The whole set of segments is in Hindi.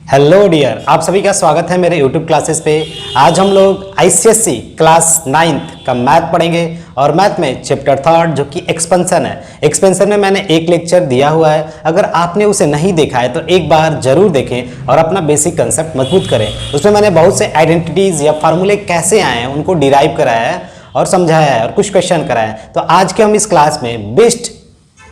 हेलो डियर, आप सभी का स्वागत है मेरे YouTube क्लासेस पे। आज हम लोग ICSE क्लास 9th का मैथ पढ़ेंगे और मैथ में चैप्टर 3 जो कि एक्सपेंशन है। एक्सपेंशन में मैंने एक लेक्चर दिया हुआ है, अगर आपने उसे नहीं देखा है तो एक बार जरूर देखें और अपना बेसिक कंसेप्ट मजबूत करें। उसमें मैंने बहुत से आइडेंटिटीज या फार्मूले कैसे आए हैं उनको डिराइव कराया है और समझाया है और कुछ क्वेश्चन कराया है। तो आज के हम इस क्लास में बेस्ट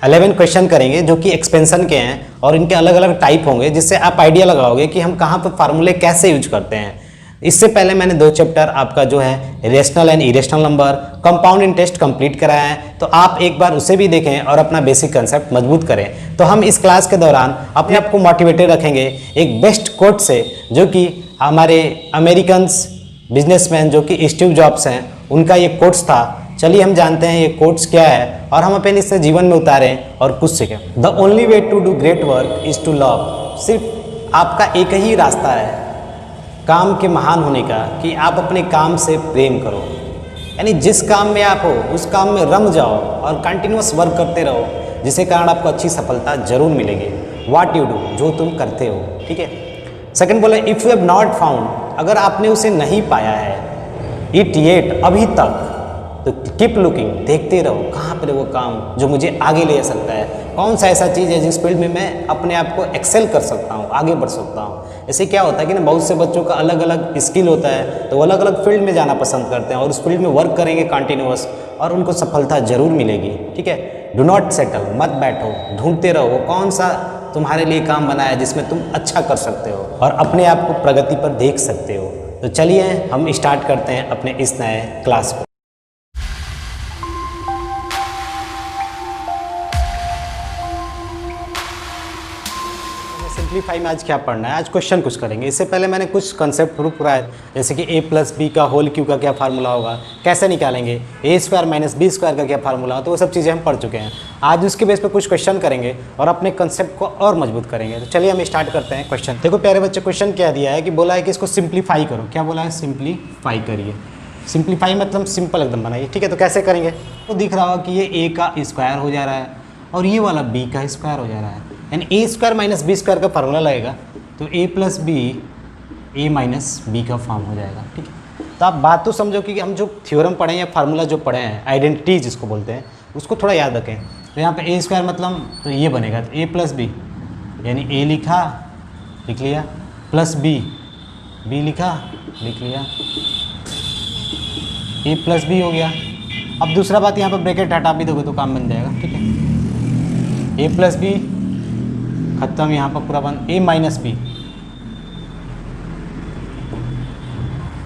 11 क्वेश्चन करेंगे जो कि एक्सपेंशन के हैं और इनके अलग अलग टाइप होंगे, जिससे आप आइडिया लगाओगे कि हम कहाँ पर फार्मूले कैसे यूज करते हैं। इससे पहले मैंने 2 चैप्टर आपका जो है rational and irrational number, compound interest complete कराया है, तो आप एक बार उसे भी देखें और अपना बेसिक कंसेप्ट मजबूत करें। तो हम इस क्लास के दौरान अपने आप को मोटिवेटेड रखेंगे एक बेस्ट कोट से, जो कि हमारे अमेरिकन बिजनेसमैन जो कि स्टीव जॉब्स हैं, उनका ये कोट्स था। चलिए हम जानते हैं ये कोट्स क्या है और हम अपने इससे जीवन में उतारें और कुछ सीखें। The only way to do great work is to love. सिर्फ आपका एक ही रास्ता है काम के महान होने का कि आप अपने काम से प्रेम करो, यानी जिस काम में आप हो उस काम में रम जाओ और कंटिन्यूस वर्क करते रहो, जिसके कारण आपको अच्छी सफलता जरूर मिलेगी। व्हाट यू डू, जो तुम करते हो, ठीक है। सेकंड बोले if you have not found, अगर आपने उसे नहीं पाया है, इट येट, अभी तक, तो कीप लुकिंग, देखते रहो कहाँ पर वो काम जो मुझे आगे ले सकता है, कौन सा ऐसा चीज़ है जिस फील्ड में मैं अपने आप को एक्सेल कर सकता हूँ, आगे बढ़ सकता हूँ। ऐसे क्या होता है कि ना, बहुत से बच्चों का अलग अलग स्किल होता है, तो अलग अलग फील्ड में जाना पसंद करते हैं और उस फील्ड में वर्क करेंगे कंटिन्यूअस और उनको सफलता जरूर मिलेगी, ठीक है। डू नॉट सेटल, मत बैठो, ढूंढते रहो वो कौन सा तुम्हारे लिए काम बना है जिसमें तुम अच्छा कर सकते हो और अपने आप को प्रगति पर देख सकते हो। तो चलिए हम स्टार्ट करते हैं अपने इस नए क्लास को। सिंप्लीफाई में आज क्या पढ़ना है, आज क्वेश्चन कुछ करेंगे। इससे पहले मैंने कुछ कंसेप्ट प्रूव कराया, जैसे कि a प्लस बी का होल क्यू का क्या फार्मूला होगा, कैसे निकालेंगे, a square minus B square का क्या फार्मूला, तो वो सब चीज़ें हम पढ़ चुके हैं। आज उसके बेस पे कुछ क्वेश्चन करेंगे और अपने कंसेप्ट को और मजबूत करेंगे। तो चलिए हम स्टार्ट करते हैं क्वेश्चन। देखो प्यारे बच्चे, क्वेश्चन क्या दिया है कि बोला है कि इसको सिंप्लीफाई करो। क्या बोला है? सिंप्लीफाई करिए। सिंप्लीफाई मतलब सिंपल एकदम बनाइए, ठीक है। तो कैसे करेंगे? तो दिख रहा हो कि ये a का स्क्वायर हो जा रहा है और ये वाला b का स्क्वायर हो जा रहा है, यानी a square minus B square का फार्मूला लगेगा, तो a plus B A minus B का फॉर्म हो जाएगा, ठीक है। तो आप बात तो समझो कि हम जो थ्योरम पढ़े हैं या फार्मूला जो पढ़े हैं, आइडेंटिटी जिसको बोलते हैं, उसको थोड़ा याद रखें। तो यहाँ पे a स्क्वायर मतलब तो ये बनेगा, तो a प्लस बी, यानी a लिखा लिख लिया, प्लस b लिखा लिख लिया, a प्लस बी हो गया। अब दूसरा बात, यहाँ पर ब्रैकेट हटा भी दोगे तो काम बन जाएगा, ठीक है। a प्लस बी खत्म, यहाँ पर पूरा बंद, a माइनस बी।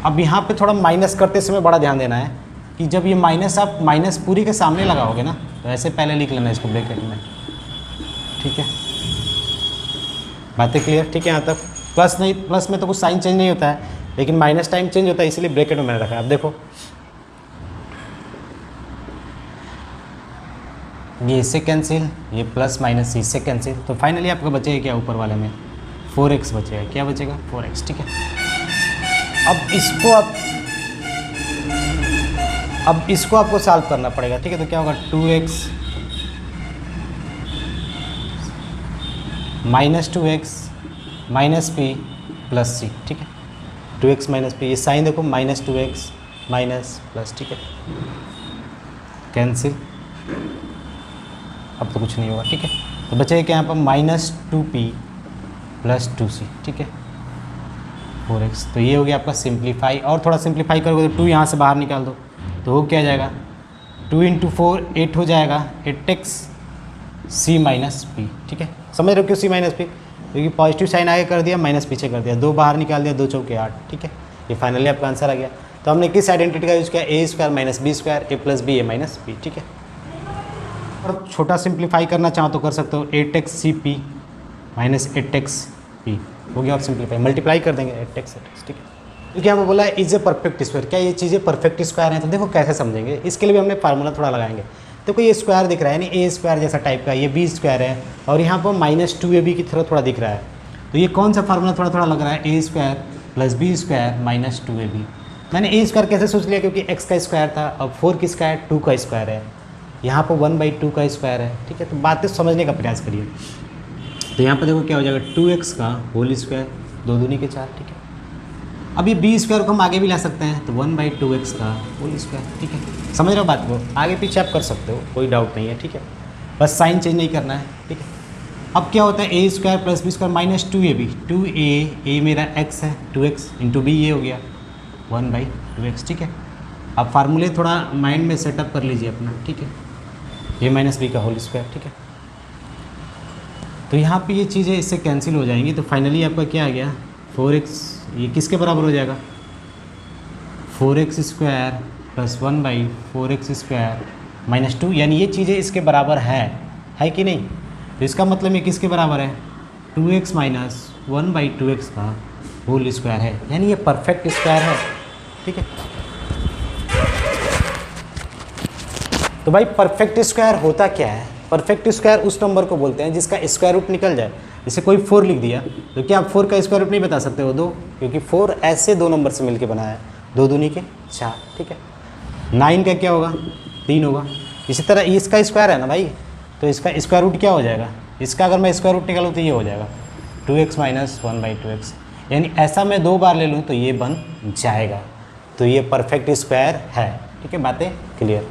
अब यहाँ पे थोड़ा माइनस करते समय बड़ा ध्यान देना है कि जब ये माइनस आप माइनस पूरी के सामने लगाओगे ना, तो ऐसे पहले लिख लेना इसको ब्रैकेट में, ठीक है। बातें क्लियर, ठीक है यहाँ तक। प्लस नहीं, प्लस में तो कुछ साइन चेंज नहीं होता है, लेकिन माइनस टाइम चेंज होता है, इसलिए ब्रैकेट में मैंने रखा है। अब देखो ये इससे कैंसिल, ये प्लस माइनस इससे कैंसिल, तो फाइनली आपको बचेगा क्या ऊपर वाले में? 4x बचेगा। क्या बचेगा? 4x, ठीक है। अब इसको आपको सॉल्व करना पड़ेगा, ठीक है। तो क्या होगा? 2x minus 2x minus p plus c, ठीक है। 2x माइनस p, ये साइन देखो, माइनस 2x माइनस प्लस, ठीक है, कैंसिल। अब तो कुछ नहीं होगा, ठीक है। तो बचेगा क्या यहाँ पर? माइनस 2p प्लस 2c, ठीक है, 4x। तो ये हो गया आपका सिंप्लीफाई। और थोड़ा सिंप्लीफाई करोगे तो 2 यहाँ से बाहर निकाल दो, तो वो क्या जाएगा? 2 × 4 8 हो जाएगा, 8x c माइनस p, ठीक है। समझ रहे हो क्यों c माइनस p? क्योंकि पॉजिटिव साइन आगे कर दिया, माइनस पीछे कर दिया, 2 बाहर निकाल दिया, 2 चौके 8, ठीक है। ये फाइनली आपका आंसर आ गया। तो हमने किस आइडेंटिटी का यूज़ किया? a square minus B square, a plus B A minus B, ठीक है। और छोटा सिंप्लीफाई करना चाहो तो कर सकते हो, 8x C P minus 8x P हो गया। और सिंप्लीफाई मल्टीप्लाई कर देंगे 8x, ठीक है। क्योंकि यहाँ पर बोला है इज ए परफेक्ट स्क्वायर, क्या ये चीज़ें परफेक्ट स्क्वायर हैं? तो देखो कैसे समझेंगे, इसके लिए भी हमने फार्मूला थोड़ा लगाएंगे। देखो ये स्क्वायर दिख रहा है, यानी ए स्क्वायर जैसा टाइप का, ये बी स्क्वायर है और यहाँ पर माइनस 2ab की तरह थोड़ा दिख रहा है, तो ये कौन सा फार्मूला थोड़ा थोड़ा लग रहा है? A square plus b square minus 2ab। मैंने ए स्क्वायर कैसे सोच लिया? क्योंकि x का स्क्वायर था, अब 4 की स्क्वायर 2 का स्क्वायर है, यहाँ पर 1/2 का स्क्वायर है, ठीक है। तो बातें समझने का प्रयास करिए। तो यहाँ पर देखो क्या हो जाएगा 2x का होल स्क्वायर, 2 दूनी के 4, ठीक है। अब ये बी स्क्वायर को हम आगे भी ला सकते हैं, तो 1/2x का होल स्क्वायर, ठीक है। समझ रहे हो बात को, आगे पीछे आप कर सकते हो, कोई डाउट नहीं है, ठीक है। बस साइन चेंज नहीं करना है, ठीक है। अब क्या होता है a square plus b square minus 2ab, 2a मेरा x है, 2x इंटू बी ये हो गया 1/2x, ठीक है। अब फार्मूले थोड़ा माइंड में सेटअप कर लीजिए अपना, ठीक है। a माइनस बी का होल स्क्वायर, ठीक है। तो यहाँ पे ये चीज़ें इससे कैंसिल हो जाएंगी, तो फाइनली आपका क्या आ गया 4x, ये किसके बराबर हो जाएगा 4x square plus 1/4x square minus 2, यानी ये चीज़ें इसके बराबर है कि नहीं। तो इसका मतलब ये किसके बराबर है 2x माइनस 1/2x का होल स्क्वायर है, यानी ये परफेक्ट स्क्वायर है, ठीक है। तो भाई परफेक्ट स्क्वायर होता क्या है, परफेक्ट स्क्वायर उस नंबर को बोलते हैं जिसका स्क्वायर रूट निकल जाए। जैसे कोई 4 लिख दिया तो क्या आप 4 का स्क्वायर रूट नहीं बता सकते हो 2, क्योंकि 4 ऐसे 2 नंबर से मिलके बना है, 2 दूनी के 4, ठीक है। 9 का क्या होगा 3 होगा। इसी तरह इसका स्क्वायर है ना भाई, तो इसका स्क्वायर रूट क्या हो जाएगा, इसका अगर मैं स्क्वायर रूट निकालूँ तो ये हो जाएगा 2x माइनस 1/2x, यानी ऐसा मैं 2 बार ले लूँ तो ये बन जाएगा। तो ये परफेक्ट स्क्वायर है, ठीक है। बातें क्लियर।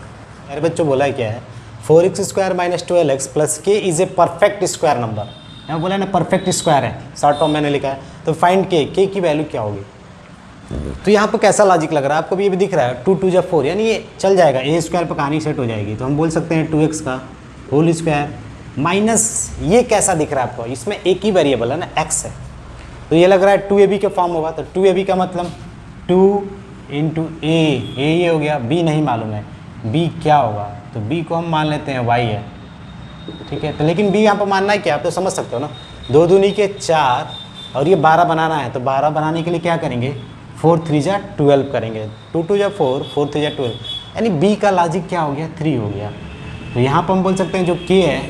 मेरे बच्चों बोला है क्या है 4x square minus 12x plus k is a perfect square number. यहाँ बोला ना परफेक्ट स्क्वायर है, शॉर्ट फॉर्म मैंने लिखा है। तो फाइंड k की वैल्यू क्या होगी। तो यहाँ पर कैसा लॉजिक लग रहा है आपको भी, ये भी दिख रहा है 2 2 जा 4, यानी ये चल जाएगा, ए स्क्वायर पर कहानी सेट हो जाएगी। तो हम बोल सकते हैं 2x का होल स्क्वायर माइनस, ये कैसा दिख रहा है आपको, इसमें एक ही वेरिएबल है ना x है, तो ये लग रहा है 2ab के फॉर्म होगा। तो 2ab का मतलब 2 इंटू ए ये हो गया, b नहीं मालूम है b क्या होगा, तो b को हम मान लेते हैं y है, ठीक है। तो लेकिन b यहाँ पर मानना है क्या, आप तो समझ सकते हो ना, 2 दूनी के 4 और ये 12 बनाना है, तो 12 बनाने के लिए क्या करेंगे 4 3 जा 12 करेंगे, 2 2 जा 4 4 3 जा 12, यानी b का लॉजिक क्या हो गया 3 हो गया। तो यहाँ पर हम बोल सकते हैं जो k है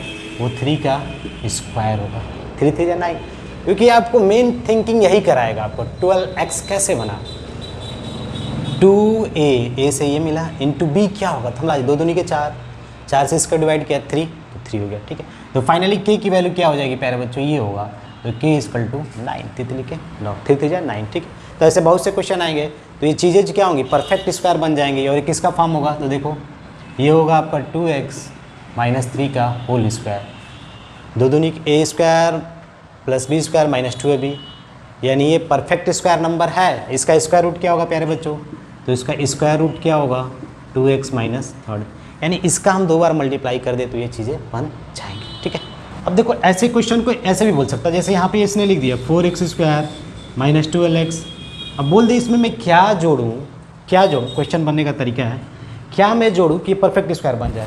वो 3 का स्क्वायर होगा, 3 3 जा 9, क्योंकि आपको मेन थिंकिंग यही कराएगा आपको 12x कैसे बना, 2a से ये मिला इंटू बी क्या होगा, थोड़ा 2 दूनी के 4 से इसका डिवाइड किया 3, तो 3 हो गया, ठीक है। तो फाइनली k की वैल्यू क्या हो जाएगी प्यारे बच्चों, ये होगा, तो k = 9, तितली के 9, 3 3 जा 9, ठीक है। तो ऐसे बहुत से क्वेश्चन आएंगे, तो ये चीज़ें क्या होंगी परफेक्ट स्क्वायर बन जाएंगी। और ये किसका फॉर्म होगा, तो देखो ये होगा आपका 2x माइनस 3 का होल स्क्वायर, 2 दूनी a square plus b square minus 2ab, यानी ये परफेक्ट स्क्वायर नंबर है। इसका स्क्वायर रूट क्या होगा प्यारे बच्चों, तो इसका स्क्वायर रूट क्या होगा 2x माइनस 3, यानी इसका हम 2 बार मल्टीप्लाई कर दे तो ये चीज़ें बन जाएंगी, ठीक है। अब देखो ऐसे क्वेश्चन को ऐसे भी बोल सकता है, जैसे यहाँ पे इसने लिख दिया 4x स्क्वायर माइनस 12x। अब बोल दे इसमें मैं क्या जोड़ूँ, क्वेश्चन बनने का तरीका है क्या मैं जोड़ूँ कि परफेक्ट स्क्वायर बन जाए।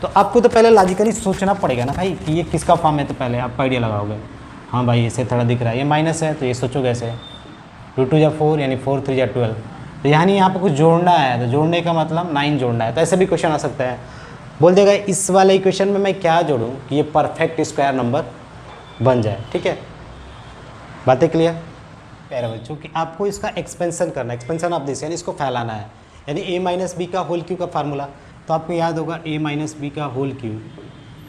तो आपको तो पहले लॉजिकली सोचना पड़ेगा ना भाई कि ये किसका फॉर्म है, तो पहले आप आइडिया लगाओगे, हाँ भाई इसे थोड़ा दिख रहा है, ये माइनस है तो ये सोचोगे ऐसे 2 2 जा 4 यानी 4 3 जा 12, तो यानी यहाँ पर कुछ जोड़ना है, तो जोड़ने का मतलब 9 जोड़ना है। तो ऐसे भी क्वेश्चन आ सकता है, बोल देगा इस वाले इक्वेशन में मैं क्या जोड़ूँ कि ये परफेक्ट स्क्वायर नंबर बन जाए, ठीक है। बातें क्लियर प्यारे बच्चों कि आपको इसका एक्सपेंशन करना है, एक्सपेंशन ऑफ दिस यानी इसको फैलाना है, यानी a माइनस बी का होल क्यू का फार्मूला, तो आपको याद होगा a माइनस बी का whole cube,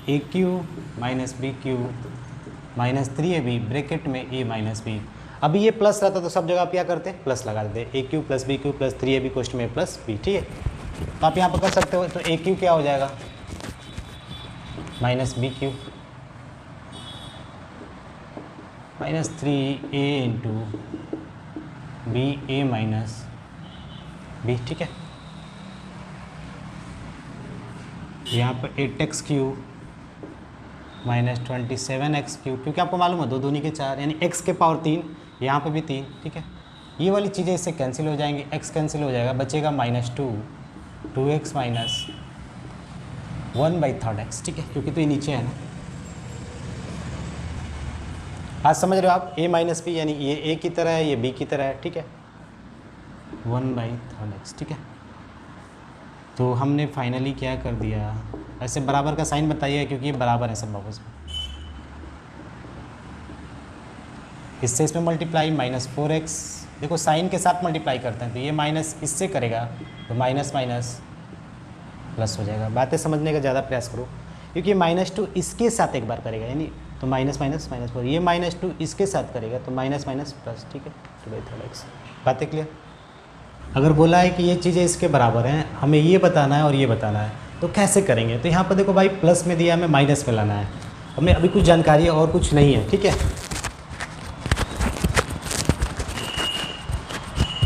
a cube minus b cube minus 3ab bracket में a माइनस बी। अभी ये प्लस रहता तो सब जगह आप क्या करते हैं प्लस लगा देते, a cube plus b cube plus 3ab कोष्ट में प्लस b, ठीक है। तो आप यहाँ पर कर सकते हो, तो ए क्यू क्या हो जाएगा minus b cube minus 3a into b ए माइनस बी, ठीक है। यहाँ पर 8x Q minus 27x Q, क्योंकि आपको मालूम है 2 दूनी के 4 यानी x के पावर 3, यहाँ पे भी 3, ठीक है। ये वाली चीज़ें इससे कैंसिल हो जाएंगी, x कैंसिल हो जाएगा, बचेगा -2 2x माइनस 1/3x, ठीक है, क्योंकि तो ये नीचे है ना। आज समझ रहे हो आप a माइनस बी, यानी ये a की तरह है ये b की तरह है, ठीक है, 1/3x, ठीक है। तो हमने फाइनली क्या कर दिया, ऐसे बराबर का साइन बताइए क्योंकि ये बराबर है सब आपस में, इससे इसमें मल्टीप्लाई -4x, देखो साइन के साथ मल्टीप्लाई करते हैं तो ये माइनस इससे करेगा तो माइनस माइनस प्लस हो जाएगा। बातें समझने का ज़्यादा प्रयास करो, क्योंकि -2 इसके साथ एक बार करेगा, यानी तो माइनस माइनस माइनस 4, ये -2 इसके साथ करेगा तो माइनस माइनस प्लस, ठीक है, 2/3x। बातें क्लियर? अगर बोला है कि ये चीज़ें इसके बराबर हैं, हमें ये बताना है और ये बताना है, तो कैसे करेंगे? तो यहाँ पर देखो भाई प्लस में दिया, हमें माइनस में लाना है, हमें अभी कुछ जानकारी और कुछ नहीं है, ठीक है।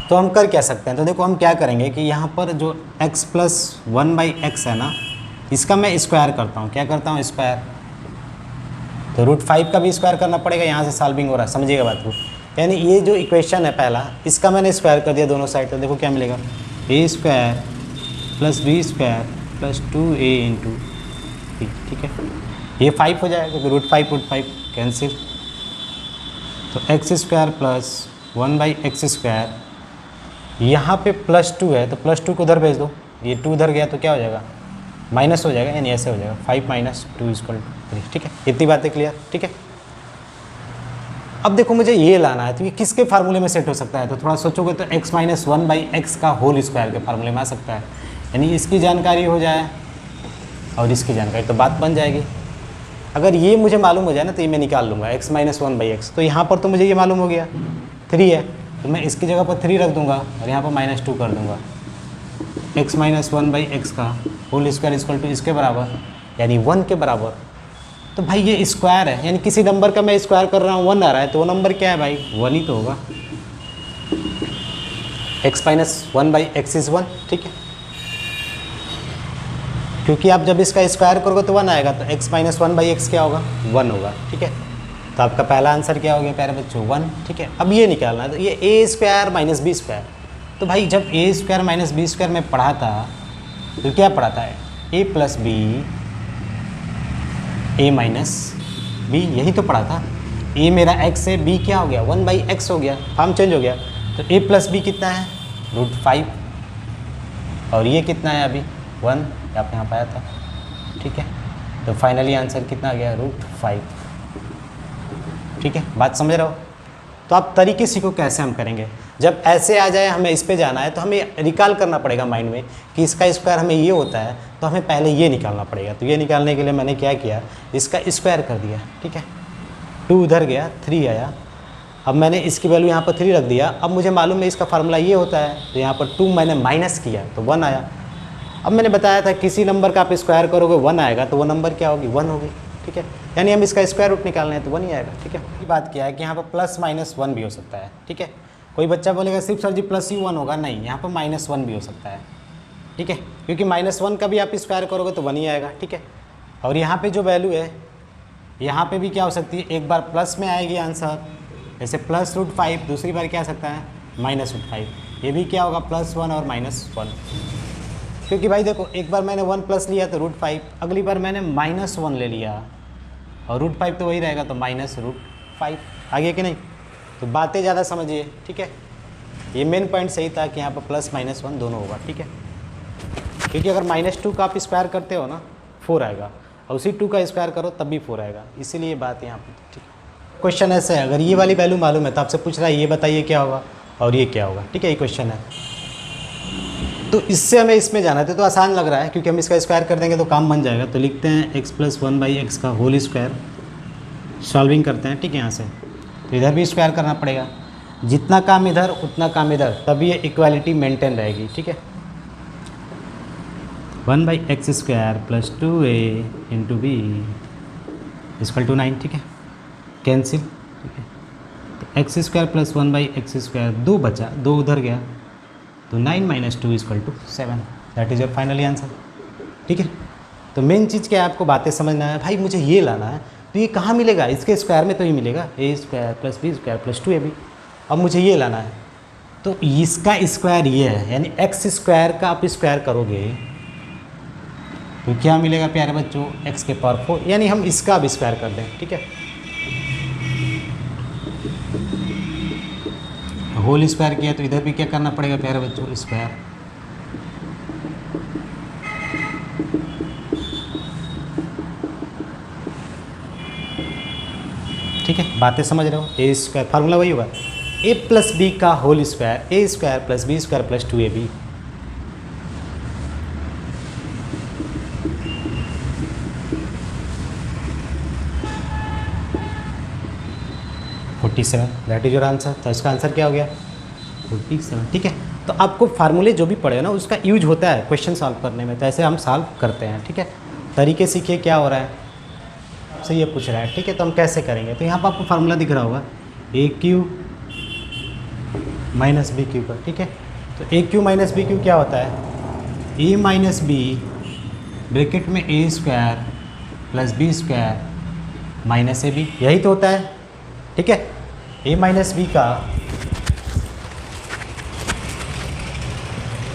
तो हम कर क्या सकते हैं? तो देखो हम क्या करेंगे कि यहाँ पर जो x + 1/x है ना, इसका मैं स्क्वायर करता हूँ। क्या करता हूँ? स्क्वायर। तो √5 का भी स्क्वायर करना पड़ेगा, यहाँ से सॉल्विंग हो रहा है, समझिएगा बात को। यानी ये जो इक्वेशन है पहला, इसका मैंने स्क्वायर कर दिया दोनों साइड। तो देखो क्या मिलेगा, a² + b² + 2a × b, ठीक है। ये 5 हो जाएगा क्योंकि √5 कैंसिल। तो x² + 1/x², यहाँ पे +2 है तो +2 को उधर भेज दो, ये 2 उधर गया तो क्या हो जाएगा? माइनस हो जाएगा, यानी ऐसे हो जाएगा 5 - 2 = 3, ठीक है। इतनी बातें क्लियर, ठीक है। अब देखो मुझे ये लाना है, तो ये किसके फार्मूले में सेट हो सकता है? तो थोड़ा सोचोगे तो x - 1/x का होल स्क्वायर के फार्मूले में आ सकता है, यानी इसकी जानकारी हो जाए और इसकी जानकारी, तो बात बन जाएगी। अगर ये मुझे मालूम हो जाए ना तो ये मैं निकाल लूँगा, x - 1/x। तो यहाँ पर तो मुझे ये मालूम हो गया 3 है, तो मैं इसकी जगह पर 3 रख दूँगा और यहाँ पर -2 कर दूँगा। x - 1/x का होल स्क्वायर = इसके बराबर, यानी 1 के बराबर। तो भाई ये स्क्वायर है, यानी किसी नंबर का मैं स्क्वायर कर रहा हूँ, 1 आ रहा है, तो वो नंबर क्या है भाई? 1 ही तो होगा। x - 1/x = 1, ठीक है। क्योंकि आप जब इसका स्क्वायर करोगे तो 1 आएगा, तो x - 1/x क्या होगा? 1 होगा, ठीक है। तो आपका पहला आंसर क्या हो गया प्यारे बच्चों? 1, ठीक है। अब ये निकालना है, तो ये a² - b²। तो भाई जब a² - b² में पढ़ा था तो क्या पढ़ा था? a + b a - b, यही तो पढ़ा था। a मेरा x है, b क्या हो गया? 1/x हो गया, फॉर्म चेंज हो गया। तो a + b कितना है? √5, और ये कितना है अभी? 1, आप यहाँ पाया था, ठीक है। तो फाइनली आंसर कितना आ गया? √5, ठीक है। बात समझ रहे हो? तो आप तरीके सीखो कैसे हम करेंगे। जब ऐसे आ जाए, हमें इस पे जाना है, तो हमें रिकॉल करना पड़ेगा माइंड में कि इसका स्क्वायर हमें ये होता है, तो हमें पहले ये निकालना पड़ेगा। तो ये निकालने के लिए मैंने क्या किया, इसका स्क्वायर कर दिया, ठीक है। 2 उधर गया, 3 आया। अब मैंने इसकी वैल्यू यहाँ पर 3 रख दिया। अब मुझे मालूम है इसका फार्मूला ये होता है, तो यहाँ पर 2 मैंने माइनस किया तो 1 आया। अब मैंने बताया था किसी नंबर का आप स्क्वायर करोगे 1 आएगा, तो वो नंबर क्या होगी? 1 होगी, ठीक है। यानी हम इसका स्क्वायर रूट निकालना है तो 1 ही आएगा, ठीक है। ये बात क्या है कि यहाँ पर +- 1 भी हो सकता है, ठीक है। कोई बच्चा बोलेगा सिर्फ सर जी प्लस ही 1 होगा, नहीं, यहाँ पर -1 भी हो सकता है, ठीक है। क्योंकि -1 का भी आप स्क्वायर करोगे तो 1 ही आएगा, ठीक है। और यहाँ पे जो वैल्यू है, यहाँ पे भी क्या हो सकती है? एक बार प्लस में आएगी आंसर, जैसे +√5, दूसरी बार क्या आ सकता है? -√5। ये भी क्या होगा? +1 और -1। क्योंकि भाई देखो, एक बार मैंने 1 प्लस लिया तो √5, अगली बार मैंने -1 ले लिया और √5 तो वही रहेगा, तो -√5 आगे कि नहीं। तो बातें ज़्यादा समझिए, ठीक है। ये मेन पॉइंट सही था कि यहाँ पर +-1 दोनों होगा, ठीक है। क्योंकि अगर -2 का आप स्क्वायर करते हो ना, 4 आएगा, और उसी 2 का स्क्वायर करो तब भी 4 आएगा, इसीलिए बात यहाँ पर, ठीक है। क्वेश्चन ऐसे है, अगर ये वाली वैल्यू मालूम है तो आपसे पूछ रहा है ये बताइए क्या होगा और ये क्या होगा, ठीक है। ये क्वेश्चन है, तो इससे हमें इसमें जाना है। तो आसान लग रहा है क्योंकि हम इसका स्क्वायर कर देंगे तो काम बन जाएगा। तो लिखते हैं x + 1/x का होल स्क्वायर, सॉल्विंग करते हैं, ठीक है। यहाँ से तो इधर भी स्क्वायर करना पड़ेगा, जितना काम इधर उतना काम इधर, तभी ये इक्वालिटी मेंटेन रहेगी, ठीक है। 1/x² + 2a × b = 9, ठीक है। कैंसिल, ठीक है। तो x² + 1/x², 2 बचा, 2 उधर गया, तो 9 - 2 = 7। That is your finally answer, ठीक है। तो मेन चीज़ क्या है, आपको बातें समझना है। भाई मुझे ये लाना है, तो ये कहाँ मिलेगा? इसके स्क्वायर में तो ही मिलेगा, a² + b² + 2ab। अब मुझे ये लाना है, तो इसका स्क्वायर ये है, यानी x² का आप स्क्वायर करोगे तो क्या मिलेगा प्यारे बच्चों? x⁴, यानी हम इसका अब स्क्वायर कर दें, ठीक है। होल स्क्वायर किया तो इधर भी क्या करना पड़ेगा प्यारे बच्चों? स्क्वायर। ठीक है, बातें समझ रहे हो? a² फार्मूला वही होगा, a + b का whole square, a² + b² + 2ab। 47, that is your answer. तो इसका आंसर क्या हो गया 47। ठीक है, तो आपको फार्मूले जो भी पढ़े ना उसका यूज होता है क्वेश्चन सॉल्व करने में, तो ऐसे हम सॉल्व करते हैं। ठीक है, तरीके सीखिए क्या हो रहा है, आपसे ये पूछ रहा है। ठीक है, तो हम कैसे करेंगे, तो यहाँ पर आपको फार्मूला दिख रहा होगा a cube minus b cube का। ठीक है, तो a cube minus b cube क्या होता है, ए माइनस बी ब्रैकेट में a square plus b square minus a b, यही तो होता है। ठीक है, ए माइनस बी का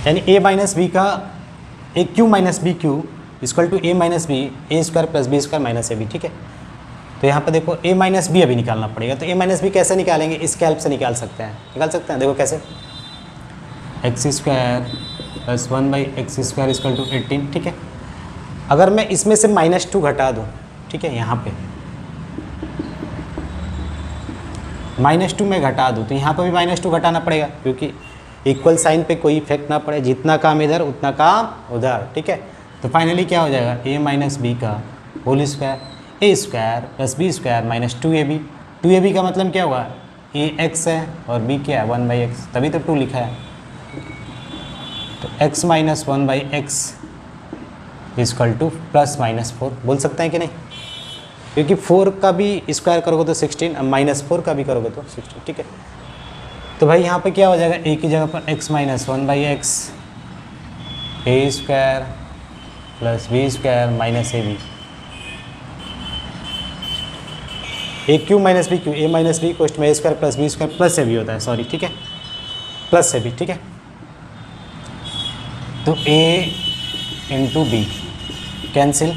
यानी ए माइनस बी का a cube minus b cube equal to a minus b a square plus b square minus a b. ठीक है, तो यहाँ पर देखो ए माइनस बी अभी निकालना पड़ेगा, तो ए माइनस बी कैसे निकालेंगे, इसके हेल्प से निकाल सकते हैं, देखो कैसे, X square plus 1/x square equal to 18। ठीक है, अगर मैं इसमें से -2 घटा दूँ, ठीक है, यहाँ पे -2 में घटा दूँ तो यहाँ पर भी -2 घटाना पड़ेगा, क्योंकि इक्वल साइन पे कोई इफेक्ट ना पड़े, जितना काम इधर उतना काम उधर। ठीक है, तो फाइनली क्या हो जाएगा, ए माइनस बी का whole square a square plus b square minus 2ab। 2ab का मतलब क्या हुआ, ए एक्स है और बी क्या है 1/x, तभी तो 2 लिखा है। तो x minus 1/x equal two plus minus 4 बोल सकते हैं कि नहीं, क्योंकि 4 का भी स्क्वायर करोगे तो 16, अब -4 का भी करोगे तो 16। ठीक है, तो भाई यहाँ पे क्या हो जाएगा, a की जगह पर x minus 1/x a square plus b square minus a b, a cube minus b cube, a minus b कोस्ट में a square plus b square plus a b होता है, सॉरी। ठीक है, प्लस ए बी। ठीक है, तो a into b cancel,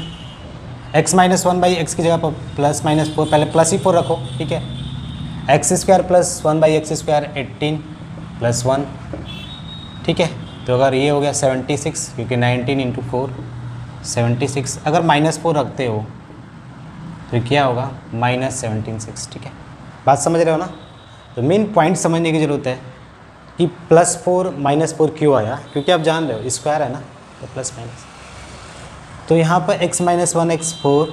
x minus 1/x की जगह पर प्लस माइनस 4, पहले प्लस ही 4 रखो। ठीक है, x square plus 1/x square 18 plus 1। ठीक है, तो अगर ये हो गया 76, क्योंकि 19 इंटू 4 76, अगर -4 रखते हो तो क्या होगा -17/6। ठीक है, बात समझ रहे हो ना। तो मेन पॉइंट समझने की ज़रूरत है कि +4 -4 क्यों आया, क्योंकि आप जान रहे हो स्क्वायर है ना, तो प्लस माइनस। तो यहाँ पर x माइनस 1x 4,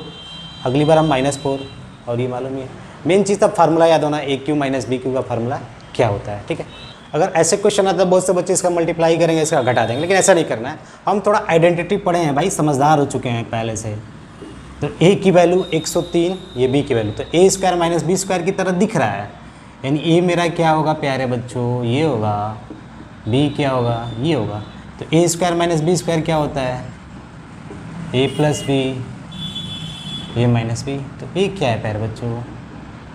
अगली बार हम -4, और ये मालूम ही है। मेन चीज़ तब फार्मूला याद होना, ए क्यू माइनस बी क्यू का फार्मूला क्या होता है। ठीक है, अगर ऐसे क्वेश्चन आता है बहुत से बच्चे इसका मल्टीप्लाई करेंगे, इसका घटा देंगे, लेकिन ऐसा नहीं करना है। हम थोड़ा आइडेंटिटी पढ़े हैं भाई, समझदार हो चुके हैं पहले से। तो a की वैल्यू 103, ये b की वैल्यू, तो A square minus B square की तरह दिख रहा है, यानी a मेरा क्या होगा प्यारे बच्चों, ये होगा, b क्या होगा, ये होगा। तो A square minus B square क्या होता है, a plus B, A minus B. तो a क्या है प्यारे बच्चों,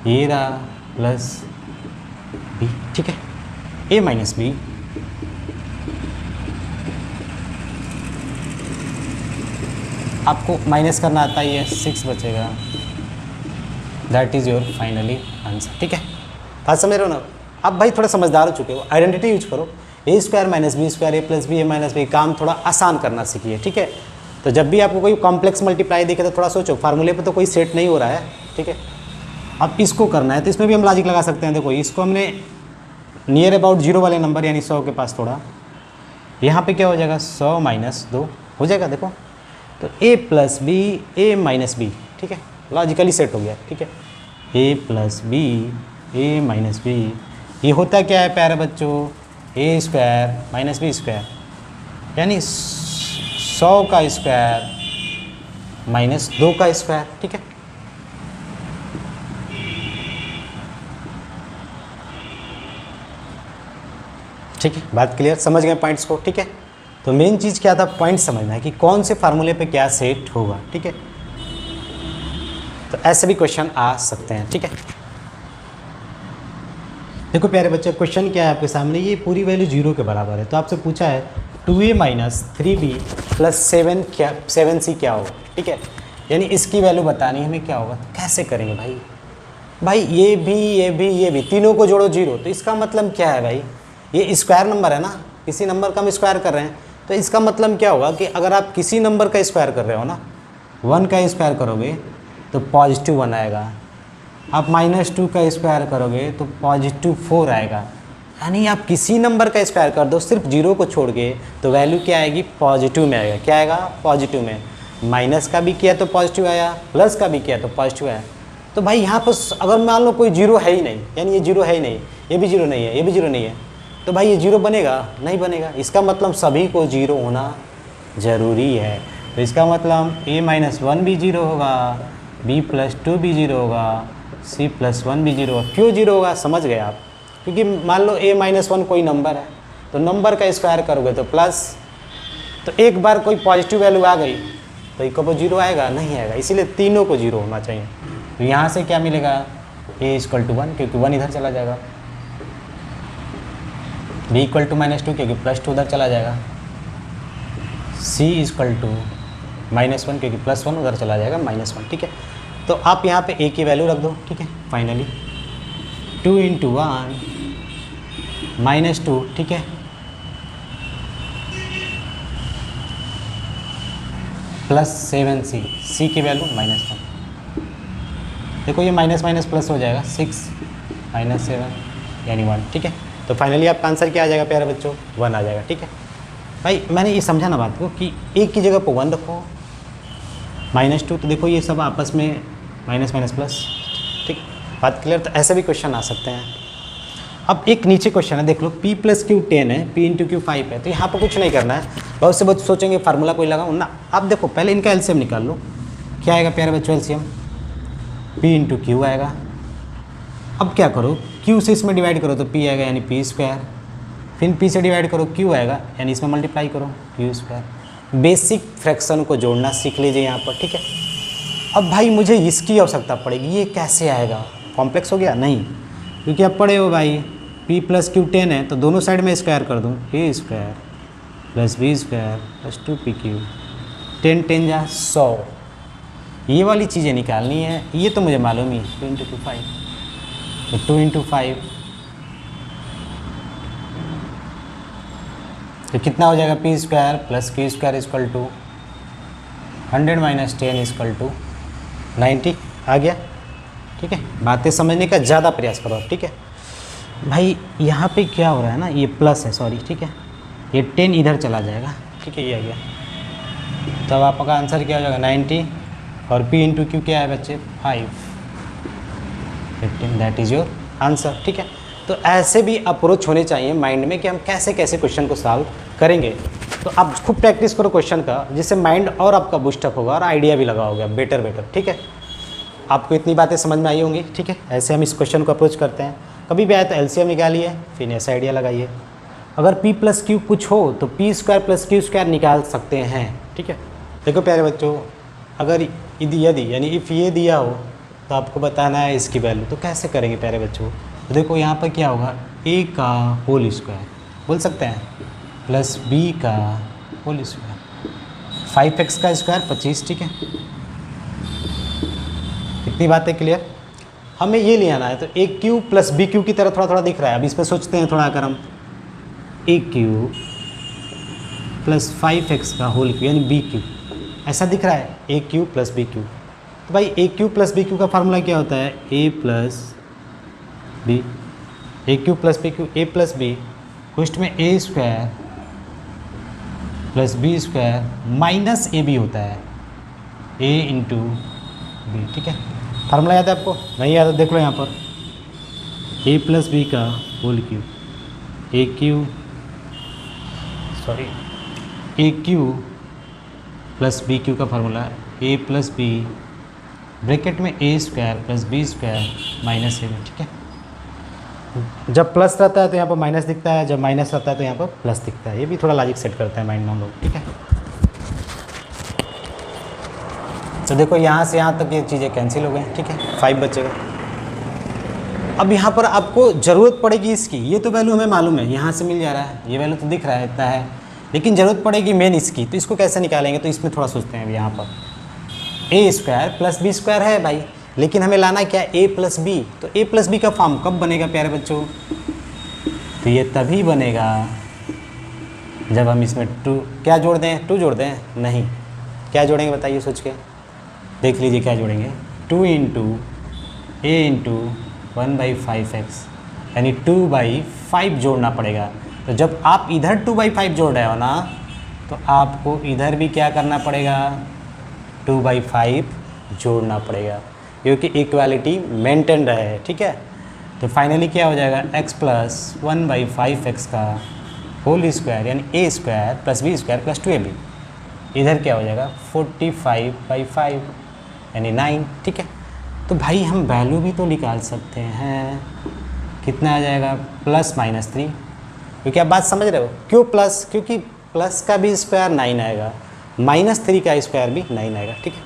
ये रहा प्लस b। ठीक है, a माइनस बी, आपको माइनस करना आता ही है, 6 बचेगा, that is your finally answer. ठीक है, बात समझ रहे हो ना। अब भाई थोड़ा समझदार हो चुके हो, आइडेंटिटी यूज करो, ए स्क्वायर माइनस बी स्क्वायर ए प्लस बी ए माइनस बी, काम थोड़ा आसान करना सीखिए। ठीक है, तो जब भी आपको कोई कॉम्प्लेक्स मल्टीप्लाई दिखे तो थोड़ा सोचो, फार्मूले पे तो कोई सेट नहीं हो रहा है। ठीक है, अब इसको करना है तो इसमें भी हम लॉजिक लगा सकते हैं। देखो इसको हमने नियर अबाउट 0 वाले नंबर यानी 100 के पास थोड़ा, यहाँ पे क्या हो जाएगा 100 माइनस 2 हो जाएगा। देखो तो a plus B A minus B, ठीक है, लॉजिकली सेट हो गया। ठीक है, a plus B A minus B, ये होता क्या है प्यारे बच्चों, A square minus B square, यानी 100 का स्क्वायर माइनस 2 का स्क्वायर। ठीक है, ठीक है, बात क्लियर, समझ गए पॉइंट्स को। ठीक है, तो मेन चीज़ क्या था, पॉइंट समझना है कि कौन से फार्मूले पे क्या सेट होगा। ठीक है, तो ऐसे भी क्वेश्चन आ सकते हैं। ठीक है, देखो प्यारे बच्चे, क्वेश्चन क्या है आपके सामने, ये पूरी वैल्यू 0 के बराबर है, तो आपसे पूछा है 2a minus 3b plus 7c क्या होगा। ठीक है, यानी इसकी वैल्यू बतानी हमें क्या होगा, तो कैसे करेंगे भाई ये भी तीनों को जोड़ो 0, तो इसका मतलब क्या है भाई, ये स्क्वायर नंबर है ना, किसी नंबर का हम स्क्वायर कर रहे हैं, तो इसका मतलब क्या होगा कि अगर आप किसी नंबर का स्क्वायर कर रहे हो ना, 1 का स्क्वायर करोगे तो पॉजिटिव 1 आएगा, आप -2 का स्क्वायर करोगे तो पॉजिटिव 4 आएगा, यानी आप किसी नंबर का स्क्वायर कर दो सिर्फ 0 को छोड़ के, तो वैल्यू क्या आएगी, पॉजिटिव में आएगा। क्या आएगा, पॉजिटिव में। माइनस का भी किया तो पॉजिटिव आया, प्लस का भी किया तो पॉजिटिव आया। तो भाई यहाँ पर अगर मान लो कोई जीरो है ही नहीं, यानी ये जीरो है ही नहीं, ये भी जीरो नहीं है, ये भी जीरो नहीं है, तो भाई ये जीरो बनेगा नहीं बनेगा। इसका मतलब सभी को जीरो होना ज़रूरी है। तो इसका मतलब a-1 भी जीरो होगा, b+2 भी जीरो होगा, c+1 भी जीरो होगा। क्यों जीरो होगा समझ गए आप? क्योंकि मान लो a-1 कोई नंबर है, तो नंबर का स्क्वायर करोगे तो प्लस, तो एक बार कोई पॉजिटिव वैल्यू आ गई तो एक को जीरो आएगा नहीं आएगा, इसीलिए तीनों को जीरो होना चाहिए। तो यहाँ से क्या मिलेगा, a=1 क्योंकि 1 इधर चला जाएगा, b=-2 क्योंकि +2 उधर चला जाएगा, c=-1 क्योंकि +1 उधर चला जाएगा -1। ठीक है, तो आप यहाँ पे a की वैल्यू रख दो। ठीक है, फाइनली 2 × 1 -2। ठीक है, +7c, c की वैल्यू -1। देखो ये माइनस माइनस प्लस हो जाएगा, 6 - 7 यानी 1। ठीक है, तो फाइनली आपका आंसर क्या आ जाएगा प्यारे बच्चों, 1 आ जाएगा। ठीक है भाई, मैंने ये समझा ना बात को कि एक की जगह पर 1 रखो, -2, तो देखो ये सब आपस में माइनस माइनस प्लस। ठीक, बात क्लियर? तो ऐसे भी क्वेश्चन आ सकते हैं। अब एक नीचे क्वेश्चन है, देख लो, p+q 10 है, p × q 5 है, तो यहाँ पर कुछ नहीं करना है। बहुत से बच्चे सोचेंगे फार्मूला कोई लगाऊँ ना, आप देखो पहले इनका एलसीएम निकाल लो। क्या आएगा प्यारे बच्चों एलसीएम, p × q आएगा। अब क्या करो, q से इसमें डिवाइड करो तो p आएगा यानी p², फिर p से डिवाइड करो q आएगा यानी इसमें मल्टीप्लाई करो q²। बेसिक फ्रैक्शन को जोड़ना सीख लीजिए यहाँ पर। ठीक है, अब भाई मुझे इसकी आवश्यकता पड़ेगी, ये कैसे आएगा, कॉम्प्लेक्स हो गया नहीं, क्योंकि अब पढ़े हो भाई p+q 10 है, तो दोनों साइड में स्क्वायर कर दूँ, a² + b² + 2pq, 10 10 जा 100। ये वाली चीज़ें निकालनी है, ये तो मुझे मालूम ही, 2 × 2 5, तो 2 × 5 तो कितना हो जाएगा, p² + q² = 100 - 10 = 90 आ गया। ठीक है, बातें समझने का ज़्यादा प्रयास करो। ठीक है भाई, यहाँ पे क्या हो रहा है ना, ये प्लस है, सॉरी। ठीक है, ये 10 इधर चला जाएगा। ठीक है, ये आ गया, तब आपका आंसर क्या हो जाएगा 90, और p × q क्या है बच्चे 5, 15, दैट इज़ योर आंसर। ठीक है, तो ऐसे भी अप्रोच होने चाहिए माइंड में कि हम कैसे कैसे क्वेश्चन को सॉल्व करेंगे। तो आप खूब प्रैक्टिस करो क्वेश्चन का, जिससे माइंड और आपका बूस्टअप होगा और आइडिया भी लगाओगे बेटर। ठीक है, आपको इतनी बातें समझ में आई होंगी। ठीक है, ऐसे हम इस क्वेश्चन को अप्रोच करते हैं। कभी भी आए तो एलसीएम निकालिए, फिर ऐसा आइडिया लगाइए। अगर p+q कुछ हो तो p² + q² निकाल सकते हैं। ठीक है, देखो प्यारे बच्चों, अगर यदि यानी इफ़ ये दिया हो तो आपको बताना है इसकी वैल्यू, तो कैसे करेंगे प्यारे बच्चों। तो देखो यहाँ पर क्या होगा, a का होल स्क्वायर बोल सकते हैं प्लस b का होल स्क्वायर, 5x का स्क्वायर 25। ठीक है, इतनी बातें क्लियर। हमें ये ले आना है, तो a³ + b³ की तरह थोड़ा थोड़ा दिख रहा है। अब इस पर सोचते हैं थोड़ा, अगर हम a³ + 5x का होल क्यूब यानी b³ ऐसा दिख रहा है, a³ + b³। तो भाई a³ + b³ का फार्मूला क्या होता है, a + b, a³ + b³, a + b, question में a² + b² - ab होता है, a × b। ठीक है, फार्मूला याद है आपको? नहीं याद है, देख लो यहाँ पर, a + b का होल क्यूब, a³ + b³ का फार्मूला a + b ब्रैकेट में a² + b² - ab। ठीक है, जब प्लस रहता है तो यहाँ पर माइनस दिखता है, जब माइनस रहता है तो यहाँ पर प्लस दिखता है। ये भी थोड़ा लॉजिक सेट करते हैं माइंड में हम लोग। ठीक है, तो देखो यहाँ से यहाँ तक ये चीज़ें कैंसिल हो गई। ठीक है, 5 बचेगा। अब यहाँ पर आपको ज़रूरत पड़ेगी इसकी, ये तो वैल्यू हमें मालूम है, यहाँ से मिल जा रहा है, ये वैल्यू तो दिख रहा है इतना है, लेकिन ज़रूरत पड़ेगी मेन इसकी। तो इसको कैसे निकालेंगे, तो इसमें थोड़ा सोचते हैं। यहाँ पर a² + b² है भाई, लेकिन हमें लाना क्या है, a + b। तो a + b का फॉर्म कब बनेगा प्यारे बच्चों, तो ये तभी बनेगा जब हम इसमें 2 क्या जोड़ दें, 2 जोड़ दें, नहीं, क्या जोड़ेंगे बताइए, सोच के देख लीजिए क्या जोड़ेंगे, 2 × a × 1/5x यानी 2/5 जोड़ना पड़ेगा। तो जब आप इधर 2/5 जोड़ रहे हो ना, तो आपको इधर भी क्या करना पड़ेगा, 2/5 जोड़ना पड़ेगा। क्योंकि इक्वालिटी मेंटेन रहे, ठीक है। तो फाइनली क्या हो जाएगा, x प्लस 1/5x का होल स्क्वायर यानी a square plus b square plus 2ab, इधर क्या हो जाएगा 45/5 यानी 9, ठीक है। तो भाई हम वैल्यू भी तो निकाल सकते हैं, कितना आ जाएगा +-3, क्योंकि आप बात समझ रहे हो, क्यों प्लस, क्योंकि प्लस का भी स्क्वायर 9 आएगा, -3 का स्क्वायर भी 9 आएगा, ठीक है।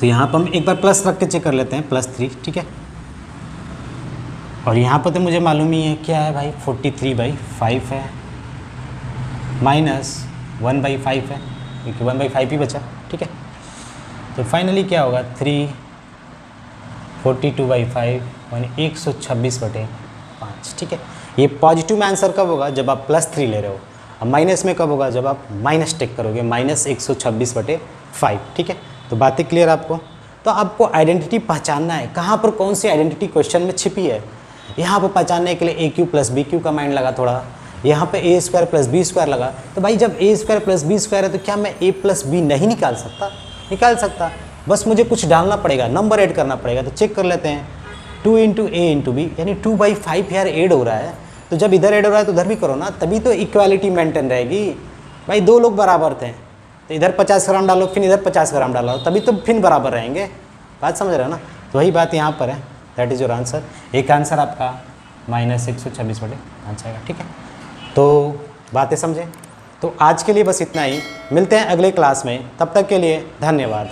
तो यहाँ पर हम एक बार प्लस रख के चेक कर लेते हैं, +3, ठीक है। और यहाँ पर तो मुझे मालूम ही है क्या है भाई, 43/5 है, -1/5 है, क्योंकि 1/5 ही बचा, ठीक है। तो फाइनली क्या होगा 3 42/5 यानी 126/5, ठीक है। ये पॉजिटिव में आंसर कब होगा, जब आप +3 ले रहे हो, और माइनस में कब होगा, जब आप माइनस टेक करोगे, -126/5, ठीक है। तो बातें क्लियर आपको। तो आपको आइडेंटिटी पहचानना है, कहाँ पर कौन सी आइडेंटिटी क्वेश्चन में छिपी है। यहाँ पर पहचानने के लिए AQ + BQ का माइंड लगा थोड़ा, यहाँ पे A² + B² लगा। तो भाई जब A² + B² है तो क्या मैं A + B नहीं निकाल सकता, निकाल सकता, बस मुझे कुछ डालना पड़ेगा, नंबर ऐड करना पड़ेगा। तो चेक कर लेते हैं, 2 × A × B यानी 2/5 यार ऐड हो रहा है, तो जब इधर ऐड हो रहा है तो उधर भी करो ना, तभी तो इक्वालिटी मेंटेन रहेगी। भाई 2 लोग बराबर थे, तो इधर 50 ग्राम डालो, फिर इधर 50 ग्राम डालो, तभी तो फिर बराबर रहेंगे। बात समझ रहे हो ना। तो वही बात यहाँ पर है, दैट इज़ योर आंसर। एक आंसर आपका -126/5 आएगा, ठीक है। तो बातें समझे। तो आज के लिए बस इतना ही, मिलते हैं अगले क्लास में, तब तक के लिए धन्यवाद।